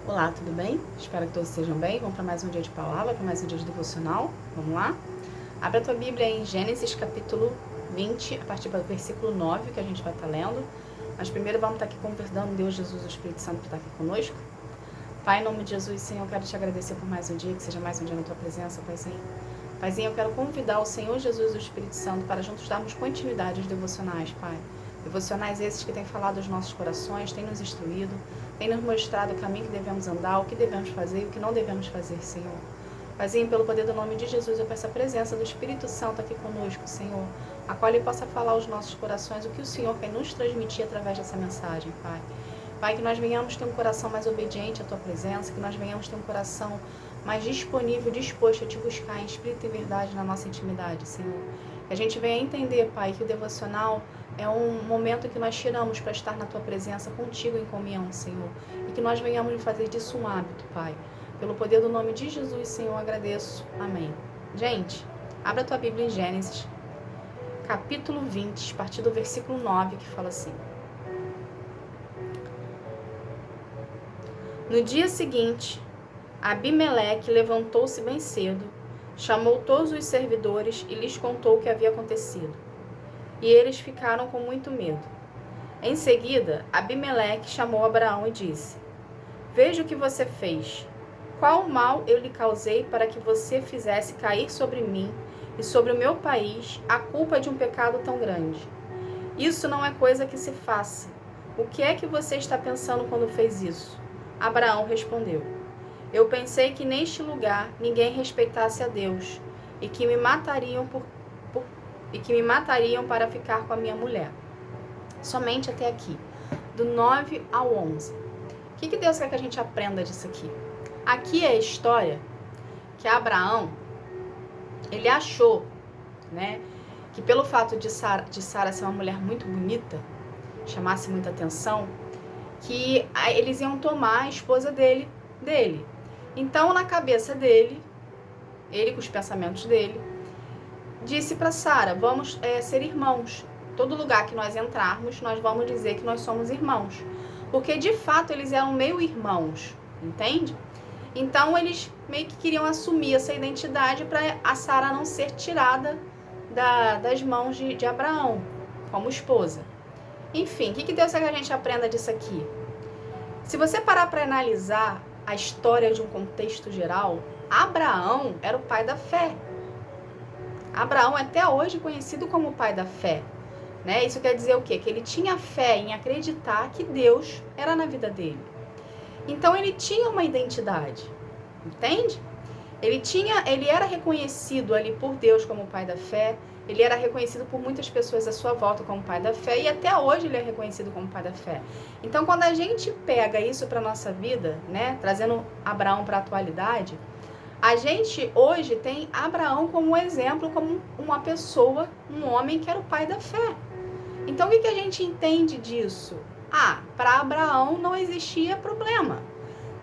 Olá, tudo bem? Espero que todos estejam bem. Vamos para mais um dia de palavra, para mais um dia de devocional. Vamos lá? Abre a tua Bíblia em Gênesis capítulo 20, a partir do versículo 9, que a gente vai estar lendo. Mas primeiro vamos estar aqui convidando Deus, Jesus, o Espírito Santo, para estar aqui conosco. Pai, em nome de Jesus, Senhor, eu quero te agradecer por mais um dia, que seja mais um dia na tua presença, Paizinho. Paizinho, eu quero convidar o Senhor Jesus, o Espírito Santo, para juntos darmos continuidade aos devocionais, Pai. Devocionais esses que têm falado aos nossos corações, têm nos instruído, têm nos mostrado o caminho que devemos andar, o que devemos fazer e o que não devemos fazer, Senhor. Paizinho, pelo poder do nome de Jesus, eu peço a presença do Espírito Santo aqui conosco, Senhor, a qual Ele possa falar aos nossos corações o que o Senhor quer nos transmitir através dessa mensagem, Pai. Pai, que nós venhamos ter um coração mais obediente à Tua presença, que nós venhamos ter um coração mais disponível, disposto a Te buscar em espírito e verdade na nossa intimidade, Senhor. Que a gente venha entender, Pai, que o devocional é um momento que nós tiramos para estar na Tua presença, contigo em comunhão, Senhor. E que nós venhamos fazer disso um hábito, Pai. Pelo poder do nome de Jesus, Senhor, eu agradeço. Amém. Gente, abra a tua Bíblia em Gênesis, capítulo 20, a partir do versículo 9, que fala assim. No dia seguinte, Abimeleque levantou-se bem cedo, chamou todos os servidores e lhes contou o que havia acontecido. E eles ficaram com muito medo. Em seguida, Abimeleque chamou Abraão e disse: Veja o que você fez. Qual mal eu lhe causei para que você fizesse cair sobre mim e sobre o meu país a culpa de um pecado tão grande? Isso não é coisa que se faça. O que é que você está pensando quando fez isso? Abraão respondeu: Eu pensei que neste lugar ninguém respeitasse a Deus e que me matariam para ficar com a minha mulher. Somente até aqui, do 9 ao 11. O que Deus quer que a gente aprenda disso aqui? Aqui é a história que Abraão, ele achou, né, que pelo fato de Sara ser uma mulher muito bonita, chamasse muita atenção, que eles iam tomar a esposa dele. Então, na cabeça dele, ele com os pensamentos dele, disse para Sara: vamos ser irmãos. Todo lugar que nós entrarmos, nós vamos dizer que nós somos irmãos. Porque, de fato, eles eram meio irmãos, entende? Então, eles meio que queriam assumir essa identidade para a Sara não ser tirada das mãos de Abraão como esposa. Enfim, o que Deus quer que a gente aprenda disso aqui? Se você parar para analisar a história de um contexto geral, Abraão era o pai da fé. Abraão é até hoje conhecido como o pai da fé. Né? Isso quer dizer o quê? Que ele tinha fé em acreditar que Deus era na vida dele. Então ele tinha uma identidade, entende? Ele era reconhecido ali por Deus como o pai da fé, ele era reconhecido por muitas pessoas à sua volta como pai da fé, e até hoje ele é reconhecido como pai da fé. Então, quando a gente pega isso para a nossa vida, né, trazendo Abraão para a atualidade, a gente hoje tem Abraão como exemplo, como uma pessoa, um homem que era o pai da fé. Então, o que a gente entende disso? Para Abraão não existia problema.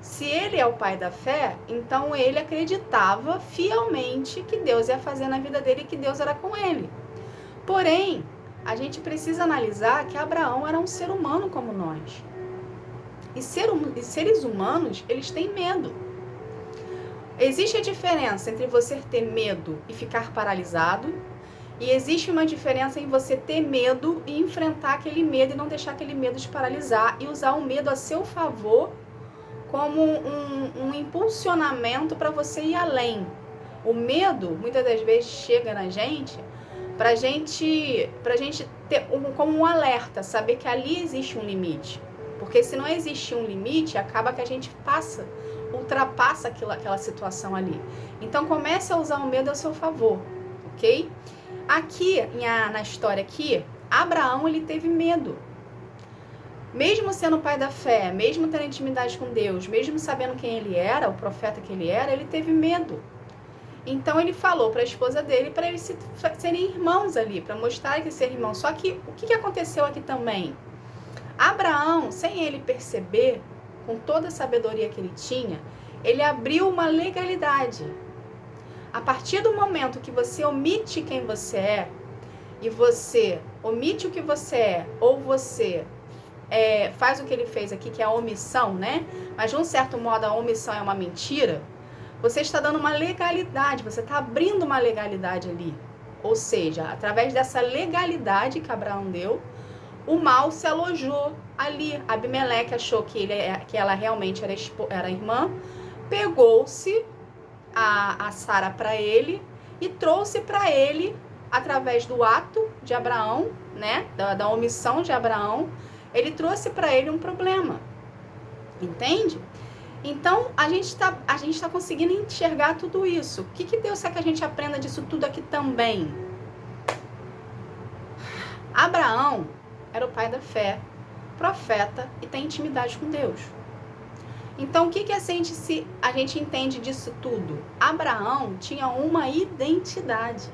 Se ele é o pai da fé, então ele acreditava fielmente que Deus ia fazer na vida dele e que Deus era com ele. Porém, a gente precisa analisar que Abraão era um ser humano como nós. E seres humanos, eles têm medo. Existe a diferença entre você ter medo e ficar paralisado, e existe uma diferença em você ter medo e enfrentar aquele medo e não deixar aquele medo te paralisar e usar o medo a seu favor como um impulsionamento para você ir além. O medo, muitas das vezes, chega na gente pra gente ter como um alerta, saber que ali existe um limite. Porque se não existe um limite, acaba que a gente ultrapassa aquela situação ali. Então comece a usar o medo a seu favor, ok? Aqui, na história aqui, Abraão, ele teve medo. Mesmo sendo pai da fé, mesmo tendo intimidade com Deus, mesmo sabendo quem ele era, o profeta que ele era, ele teve medo. Então ele falou para a esposa dele para eles serem irmãos ali, para mostrar que ser irmão. Só que o que aconteceu aqui também? Abraão, sem ele perceber, com toda a sabedoria que ele tinha, ele abriu uma legalidade. A partir do momento que você omite quem você é, e você omite o que você é, ou você faz o que ele fez aqui, que é a omissão, né? Mas de um certo modo a omissão é uma mentira. Você está dando uma legalidade, você está abrindo uma legalidade ali. Ou seja, através dessa legalidade que Abraão deu, o mal se alojou ali. Abimeleque achou que ela realmente era irmã, pegou-se a Sara para ele e trouxe para ele, através do ato de Abraão, né, da omissão de Abraão, ele trouxe para ele um problema. Entende? Então, a gente tá conseguindo enxergar tudo isso. O que Deus quer que a gente aprenda disso tudo aqui também? Abraão era o pai da fé, profeta e tem intimidade com Deus. Então, o que a gente entende disso tudo? Abraão tinha uma identidade.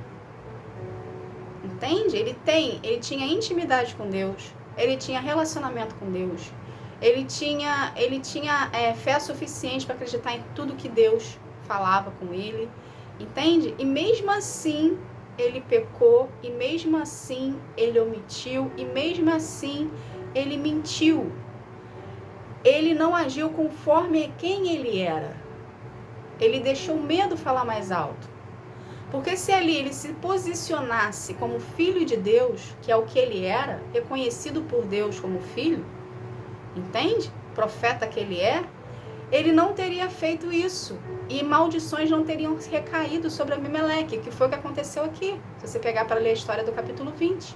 Entende? Ele tinha intimidade com Deus, ele tinha relacionamento com Deus, ele tinha fé suficiente para acreditar em tudo que Deus falava com ele, entende? E mesmo assim ele pecou, e mesmo assim ele omitiu, e mesmo assim ele mentiu. Ele não agiu conforme quem ele era. Ele deixou o medo falar mais alto. Porque se ali ele se posicionasse como filho de Deus, que é o que ele era, reconhecido por Deus como filho, entende? Profeta que ele não teria feito isso. E maldições não teriam recaído sobre Abimeleque, que foi o que aconteceu aqui. Se você pegar para ler a história do capítulo 20.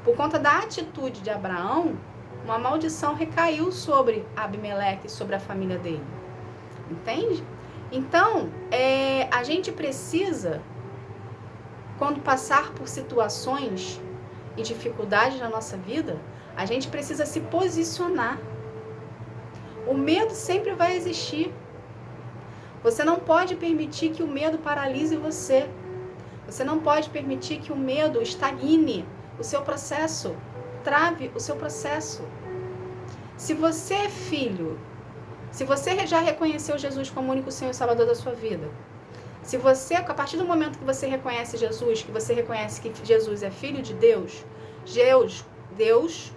Por conta da atitude de Abraão, uma maldição recaiu sobre Abimeleque, sobre a família dele. Entende? Então, a gente precisa, quando passar por situações e dificuldades na nossa vida, a gente precisa se posicionar. O medo sempre vai existir. Você não pode permitir que o medo paralise você. Você não pode permitir que o medo estagne o seu processo, trave o seu processo. Se você é filho, se você já reconheceu Jesus como o único Senhor e Salvador da sua vida, se você, a partir do momento que você reconhece Jesus, que você reconhece que Jesus é filho de Deus, Deus,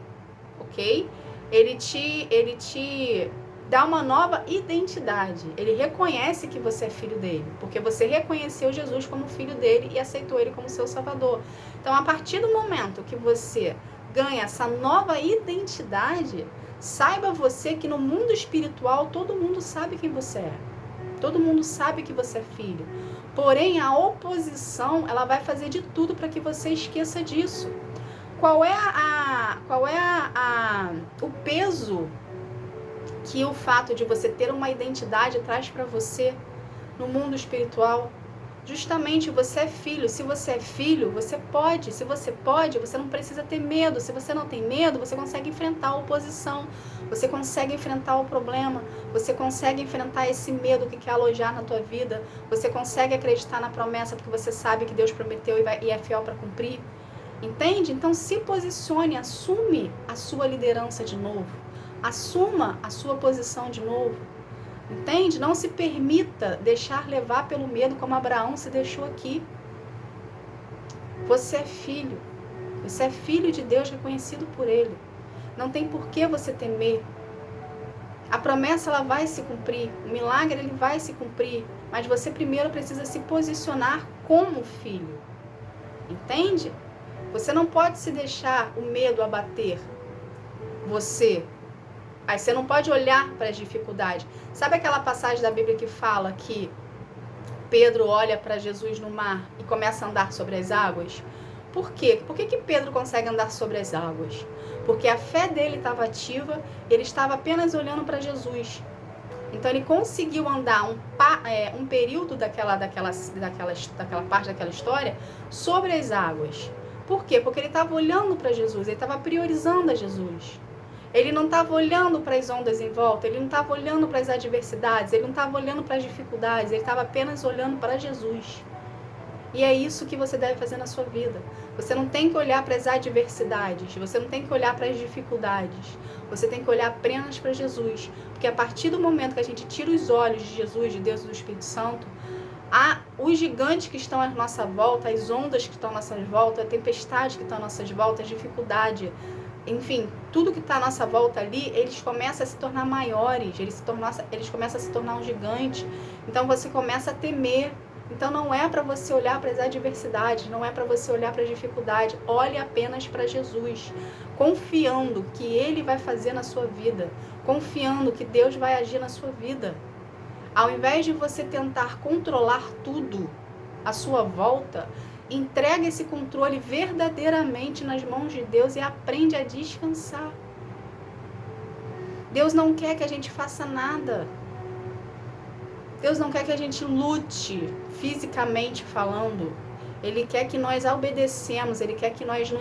ok? Ele te dá uma nova identidade. Ele reconhece que você é filho dele, porque você reconheceu Jesus como filho dele e aceitou ele como seu Salvador. Então, a partir do momento que você ganha essa nova identidade, saiba você que no mundo espiritual todo mundo sabe quem você é. Todo mundo sabe que você é filho. Porém, a oposição, ela vai fazer de tudo para que você esqueça disso. Qual é o peso que o fato de você ter uma identidade traz para você no mundo espiritual? Justamente, você é filho. Se você é filho, você pode. Se você pode, você não precisa ter medo. Se você não tem medo, você consegue enfrentar a oposição. Você consegue enfrentar o problema. Você consegue enfrentar esse medo que quer alojar na tua vida. Você consegue acreditar na promessa porque você sabe que Deus prometeu e é fiel para cumprir. Entende? Então, se posicione, assume a sua liderança de novo. Assuma a sua posição de novo. Entende? Não se permita deixar levar pelo medo como Abraão se deixou aqui. Você é filho. Você é filho de Deus reconhecido por Ele. Não tem por que você temer. A promessa ela vai se cumprir. O milagre ele vai se cumprir. Mas você primeiro precisa se posicionar como filho. Entende? Você não pode se deixar o medo abater você. Aí você não pode olhar para as dificuldades. Sabe aquela passagem da Bíblia que fala que Pedro olha para Jesus no mar e começa a andar sobre as águas? Por quê? Por que Pedro consegue andar sobre as águas? Porque a fé dele estava ativa, ele estava apenas olhando para Jesus. Então ele conseguiu andar um período daquela parte daquela história sobre as águas. Por quê? Porque ele estava olhando para Jesus, ele estava priorizando a Jesus. Ele não estava olhando para as ondas em volta, ele não estava olhando para as adversidades, ele não estava olhando para as dificuldades, ele estava apenas olhando para Jesus. E é isso que você deve fazer na sua vida. Você não tem que olhar para as adversidades, você não tem que olhar para as dificuldades, você tem que olhar apenas para Jesus. Porque a partir do momento que a gente tira os olhos de Jesus, de Deus e do Espírito Santo, os gigantes que estão à nossa volta, as ondas que estão à nossa volta, a tempestade que estão à nossa volta, a dificuldade, enfim, tudo que está à nossa volta ali, eles começam a se tornar maiores, eles começam a se tornar um gigante. Então você começa a temer. Então não é para você olhar para as adversidades, não é para você olhar para as dificuldades. Olhe apenas para Jesus, confiando que Ele vai fazer na sua vida, confiando que Deus vai agir na sua vida. Ao invés de você tentar controlar tudo à sua volta, entrega esse controle verdadeiramente nas mãos de Deus e aprende a descansar. Deus não quer que a gente faça nada. Deus não quer que a gente lute fisicamente falando. Ele quer que nós obedecemos, Ele quer que nós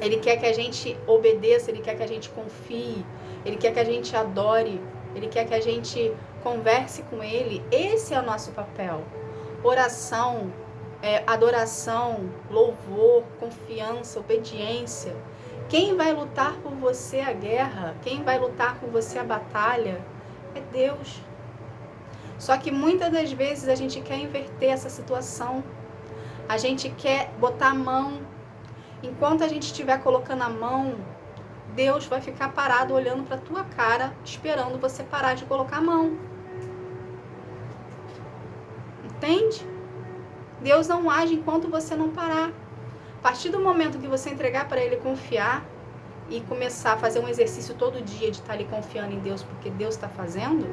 Ele quer que a gente obedeça, Ele quer que a gente confie, Ele quer que a gente adore, Ele quer que a gente converse com Ele. Esse é o nosso papel. Oração, adoração, louvor, confiança, obediência. Quem vai lutar por você a guerra, quem vai lutar por você a batalha, é Deus. Só que muitas das vezes a gente quer inverter essa situação. A gente quer botar a mão. Enquanto a gente estiver colocando a mão, Deus vai ficar parado olhando para a tua cara, esperando você parar de colocar a mão. Entende? Deus não age enquanto você não parar. A partir do momento que você entregar para Ele, confiar e começar a fazer um exercício todo dia de estar ali confiando em Deus, porque Deus está fazendo,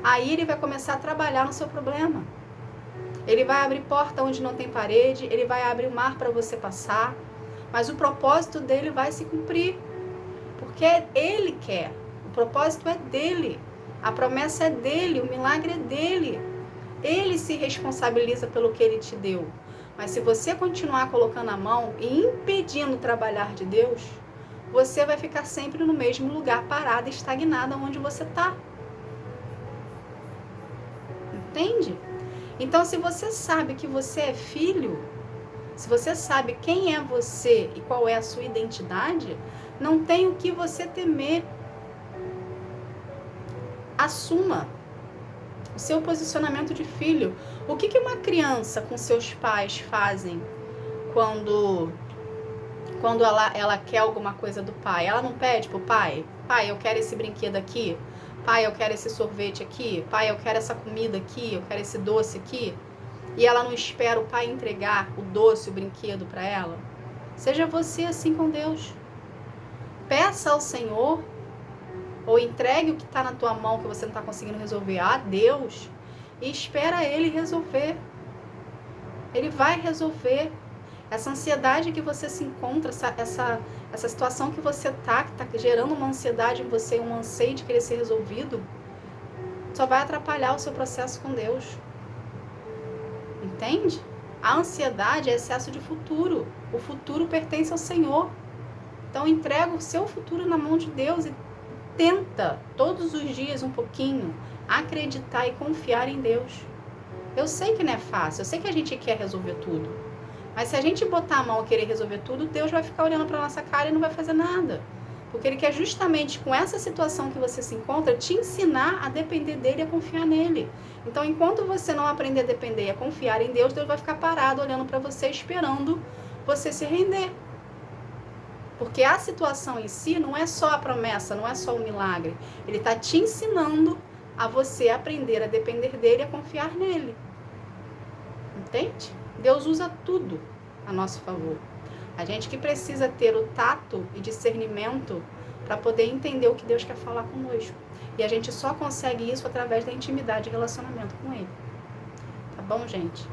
aí Ele vai começar a trabalhar no seu problema. Ele vai abrir porta onde não tem parede, Ele vai abrir o mar para você passar, mas o propósito dele vai se cumprir, porque Ele quer, o propósito é dele, a promessa é dele, o milagre é dele. Ele se responsabiliza pelo que Ele te deu. Mas se você continuar colocando a mão e impedindo o trabalhar de Deus, você vai ficar sempre no mesmo lugar, parada, estagnada onde você está. Entende? Então, se você sabe que você é filho, se você sabe quem é você e qual é a sua identidade, não tem o que você temer. Assuma o seu posicionamento de filho. O que uma criança com seus pais fazem quando ela quer alguma coisa do pai? Ela não pede pro pai: pai, eu quero esse brinquedo aqui, pai, eu quero esse sorvete aqui, pai, eu quero essa comida aqui, eu quero esse doce aqui. E ela não espera o pai entregar o doce, o brinquedo para ela. Seja você assim com Deus. Peça ao Senhor, ou entregue o que está na tua mão que você não está conseguindo resolver a Deus, e espera Ele resolver. Ele vai resolver. Essa ansiedade que você se encontra, essa situação que você está, que está gerando uma ansiedade em você, um anseio de querer ser resolvido, só vai atrapalhar o seu processo com Deus. Entende? A ansiedade é excesso de futuro. O futuro pertence ao Senhor. Então entrega o seu futuro na mão de Deus e tenta todos os dias um pouquinho acreditar e confiar em Deus. Eu sei que não é fácil, eu sei que a gente quer resolver tudo. Mas se a gente botar a mão e querer resolver tudo, Deus vai ficar olhando para nossa cara e não vai fazer nada. Porque Ele quer justamente com essa situação que você se encontra, te ensinar a depender dEle e a confiar nele. Então, enquanto você não aprender a depender e a confiar em Deus, Deus vai ficar parado olhando para você, esperando você se render. Porque a situação em si não é só a promessa, não é só o milagre. Ele está te ensinando a você aprender a depender dEle e a confiar nele. Entende? Deus usa tudo a nosso favor. A gente que precisa ter o tato e discernimento para poder entender o que Deus quer falar conosco. E a gente só consegue isso através da intimidade e relacionamento com Ele. Tá bom, gente?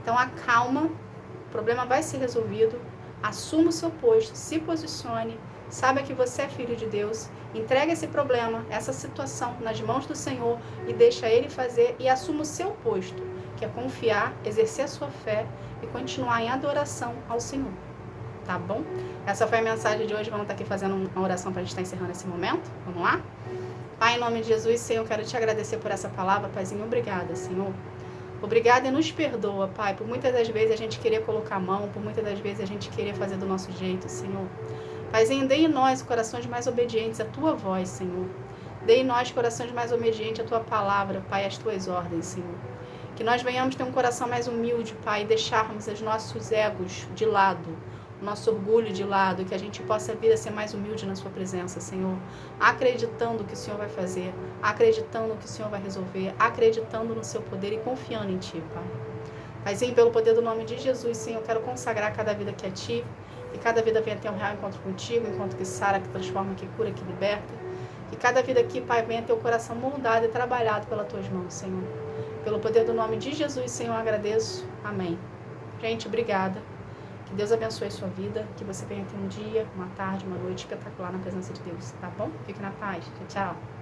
Então acalma, o problema vai ser resolvido, assuma o seu posto, se posicione, saiba que você é filho de Deus, entrega esse problema, essa situação nas mãos do Senhor e deixa Ele fazer e assuma o seu posto, que é confiar, exercer a sua fé e continuar em adoração ao Senhor. Tá bom? Essa foi a mensagem de hoje. Vamos estar aqui fazendo uma oração para a gente estar encerrando esse momento. Vamos lá? Pai, em nome de Jesus, Senhor, eu quero te agradecer por essa palavra, Paizinho. Obrigada, Senhor. Obrigada e nos perdoa, Pai, por muitas das vezes a gente querer colocar a mão, por muitas das vezes a gente querer fazer do nosso jeito, Senhor. Paizinho, dê em nós corações mais obedientes à Tua voz, Senhor. Dê em nós corações mais obedientes à Tua palavra, Pai, às Tuas ordens, Senhor. Que nós venhamos ter um coração mais humilde, Pai, e deixarmos os nossos egos de lado. nosso orgulho de lado, que a gente possa vir a ser mais humilde na sua presença, Senhor, acreditando que o Senhor vai fazer, acreditando que o Senhor vai resolver, acreditando no seu poder e confiando em Ti, Pai. Paizinho, pelo poder do nome de Jesus, Senhor, eu quero consagrar cada vida aqui a Ti, que cada vida venha ter um real encontro contigo, encontro que sara, que transforma, que cura, que liberta. Que cada vida aqui, Pai, venha ter o coração moldado e trabalhado pelas Tuas mãos, Senhor. Pelo poder do nome de Jesus, Senhor, eu agradeço. Amém. Gente, obrigada. Que Deus abençoe a sua vida, que você venha ter um dia, uma tarde, uma noite espetacular na presença de Deus, tá bom? Fique na paz. Tchau, tchau.